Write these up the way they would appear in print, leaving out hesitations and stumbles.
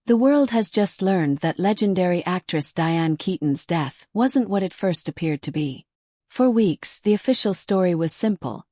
The world has just learned that legendary actress Diane Keaton's death wasn't what it first appeared to be. For weeks, the official story was simple: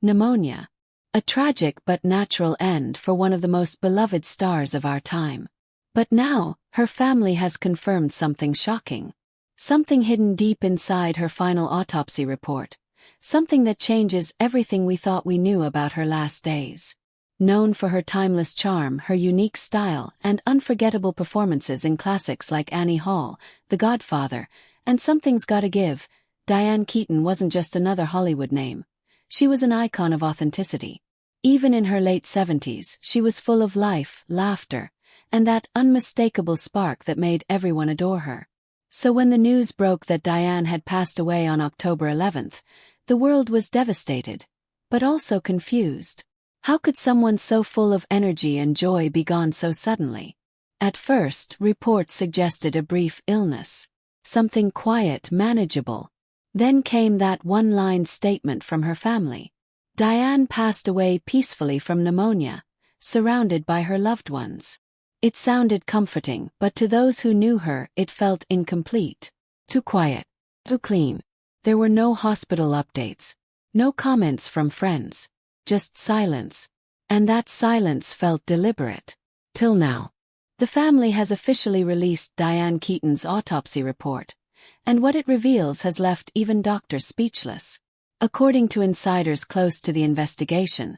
pneumonia. A tragic but natural end for one of the most beloved stars of our time. But now, her family has confirmed something shocking. Something hidden deep inside her final autopsy report. Something that changes everything we thought we knew about her last days. Known for her timeless charm, her unique style, and unforgettable performances in classics like Annie Hall, The Godfather, and Something's Gotta Give, Diane Keaton wasn't just another Hollywood name. She was an icon of authenticity. Even in her late 70s, she was full of life, laughter, and that unmistakable spark that made everyone adore her. So when the news broke that Diane had passed away on October 11th, the world was devastated, but also confused. How could someone so full of energy and joy be gone so suddenly? At first, reports suggested a brief illness. Something quiet, manageable. Then came that one-line statement from her family. Diane passed away peacefully from pneumonia, surrounded by her loved ones. It sounded comforting, but to those who knew her, it felt incomplete. Too quiet. Too clean. There were no hospital updates. No comments from friends. Just silence. And that silence felt deliberate. Till now. The family has officially released Diane Keaton's autopsy report, and what it reveals has left even doctors speechless. According to insiders close to the investigation,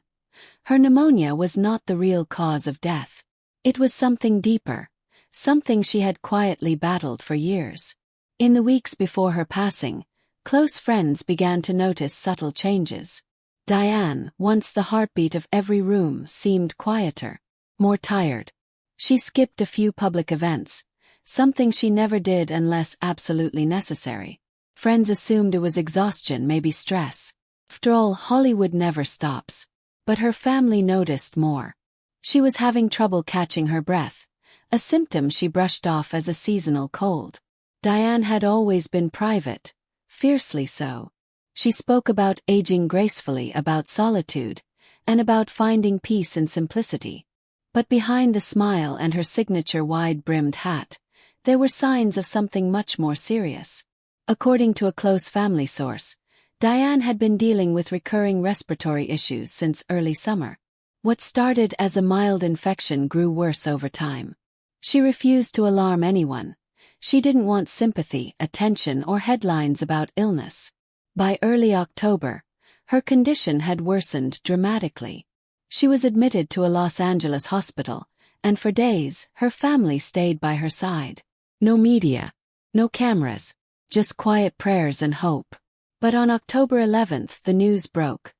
her pneumonia was not the real cause of death. It was something deeper, something she had quietly battled for years. In the weeks before her passing, close friends began to notice subtle changes. Diane, once the heartbeat of every room, seemed quieter, more tired. She skipped a few public events, something she never did unless absolutely necessary. Friends assumed it was exhaustion, maybe stress. After all, Hollywood never stops. But her family noticed more. She was having trouble catching her breath, a symptom she brushed off as a seasonal cold. Diane had always been private, fiercely so. She spoke about aging gracefully, about solitude, and about finding peace in simplicity. But behind the smile and her signature wide-brimmed hat, there were signs of something much more serious. According to a close family source, Diane had been dealing with recurring respiratory issues since early summer. What started as a mild infection grew worse over time. She refused to alarm anyone. She didn't want sympathy, attention, or headlines about illness. By early October, her condition had worsened dramatically. She was admitted to a Los Angeles hospital, and for days, her family stayed by her side. No media, no cameras, just quiet prayers and hope. But on October 11th, the news broke.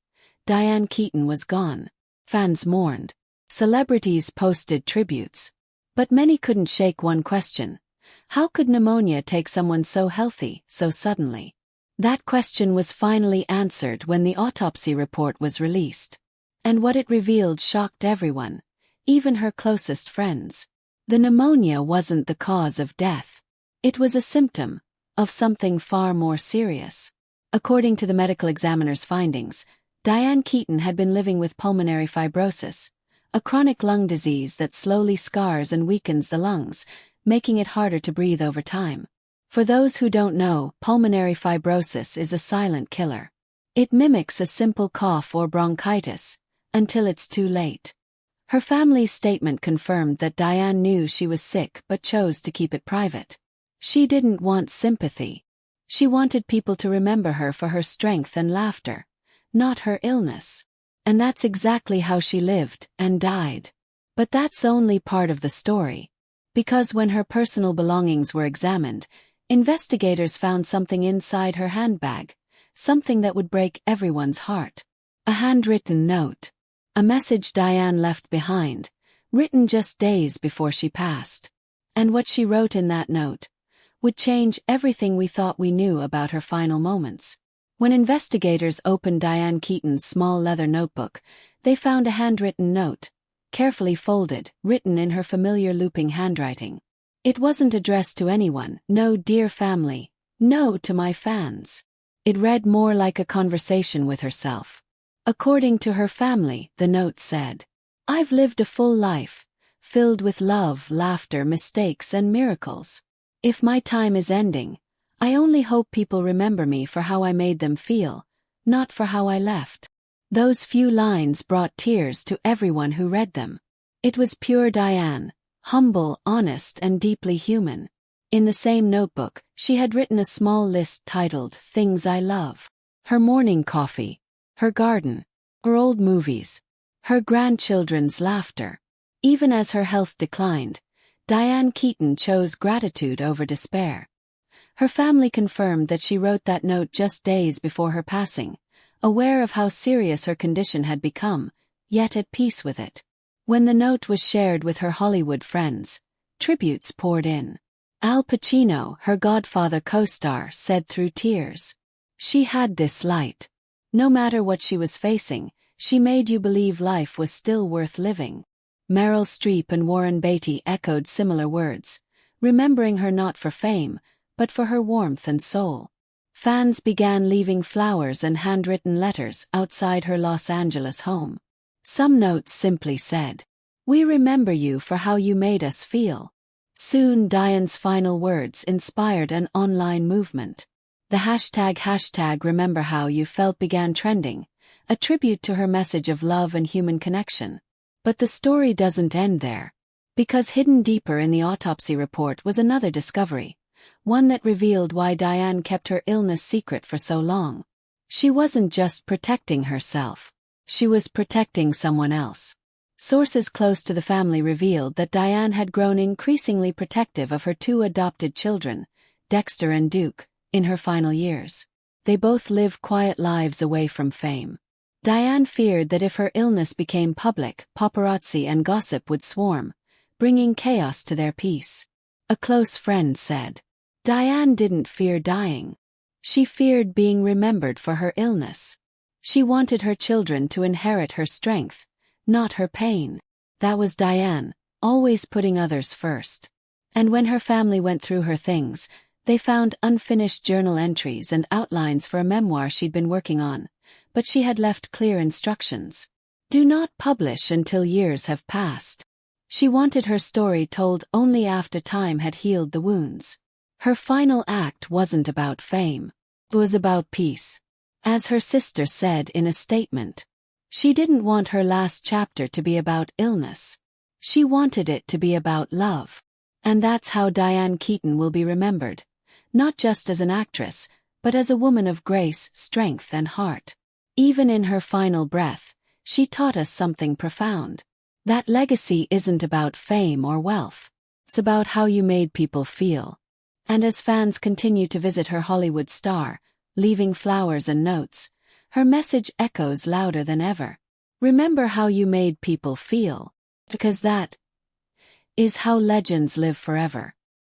Diane Keaton was gone. Fans mourned. Celebrities posted tributes. But many couldn't shake one question. How could pneumonia take someone so healthy, so suddenly? That question was finally answered when the autopsy report was released. And what it revealed shocked everyone, even her closest friends. The pneumonia wasn't the cause of death. It was a symptom of something far more serious. According to the medical examiner's findings, Diane Keaton had been living with pulmonary fibrosis, a chronic lung disease that slowly scars and weakens the lungs, making it harder to breathe over time. For those who don't know, pulmonary fibrosis is a silent killer. It mimics a simple cough or bronchitis, until it's too late. Her family's statement confirmed that Diane knew she was sick but chose to keep it private. She didn't want sympathy. She wanted people to remember her for her strength and laughter, not her illness. And that's exactly how she lived and died. But that's only part of the story. Because when her personal belongings were examined, investigators found something inside her handbag, something that would break everyone's heart. A handwritten note. A message Diane left behind, written just days before she passed. And what she wrote in that note would change everything we thought we knew about her final moments. When investigators opened Diane Keaton's small leather notebook, they found a handwritten note, carefully folded, written in her familiar looping handwriting. It wasn't addressed to anyone, no dear family, no to my fans. It read more like a conversation with herself. According to her family, the note said, "I've lived a full life, filled with love, laughter, mistakes, and miracles. If my time is ending, I only hope people remember me for how I made them feel, not for how I left. Those few lines brought tears to everyone who read them. It was pure Diane, humble, honest, and deeply human. In the same notebook, she had written a small list titled Things I Love. Her morning coffee, her garden, her old movies, her grandchildren's laughter. Even as her health declined, Diane Keaton chose gratitude over despair. Her family confirmed that she wrote that note just days before her passing, aware of how serious her condition had become, yet at peace with it. When the note was shared with her Hollywood friends, tributes poured in. Al Pacino, her Godfather co-star, said through tears, "She had this light. No matter what she was facing, she made you believe life was still worth living." Meryl Streep and Warren Beatty echoed similar words, remembering her not for fame, but for her warmth and soul. Fans began leaving flowers and handwritten letters outside her Los Angeles home. Some notes simply said, "We remember you for how you made us feel." Soon Diane's final words inspired an online movement. The hashtag #RememberHowYouFelt began trending, a tribute to her message of love and human connection. But the story doesn't end there. Because hidden deeper in the autopsy report was another discovery, one that revealed why Diane kept her illness secret for so long. She wasn't just protecting herself. She was protecting someone else. Sources close to the family revealed that Diane had grown increasingly protective of her two adopted children, Dexter and Duke, in her final years. They both live quiet lives away from fame. Diane feared that if her illness became public, paparazzi and gossip would swarm, bringing chaos to their peace. A close friend said, "Diane didn't fear dying. She feared being remembered for her illness. She wanted her children to inherit her strength, not her pain." That was Diane, always putting others first. And when her family went through her things, they found unfinished journal entries and outlines for a memoir she'd been working on, but she had left clear instructions. Do not publish until years have passed. She wanted her story told only after time had healed the wounds. Her final act wasn't about fame. It was about peace. As her sister said in a statement, she didn't want her last chapter to be about illness. She wanted it to be about love. And that's how Diane Keaton will be remembered, not just as an actress, but as a woman of grace, strength, and heart. Even in her final breath, she taught us something profound. That legacy isn't about fame or wealth. It's about how you made people feel. And as fans continue to visit her Hollywood star, leaving flowers and notes, her message echoes louder than ever. Remember how you made people feel, because that is how legends live forever.